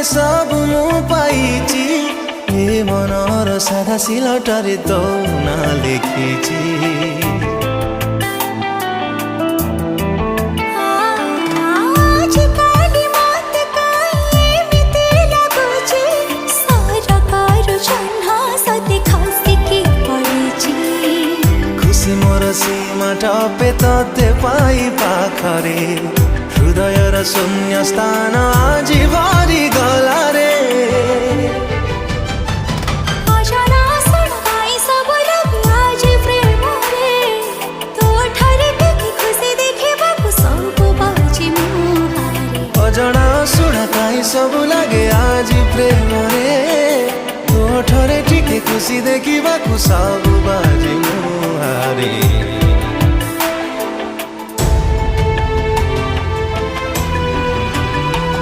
सब मु पाइची ए मनर साधा सिलटरे तो ना लिखिची। खुशी मोर सीमा टपे तते पाई पाखरे हृदय र शून्य स्थान आज भरि गला रे। अजଣା सुना काई सब लगे आज प्रेम रे तो ठरे टिके खुशी देखा सब बाजी मुहारे।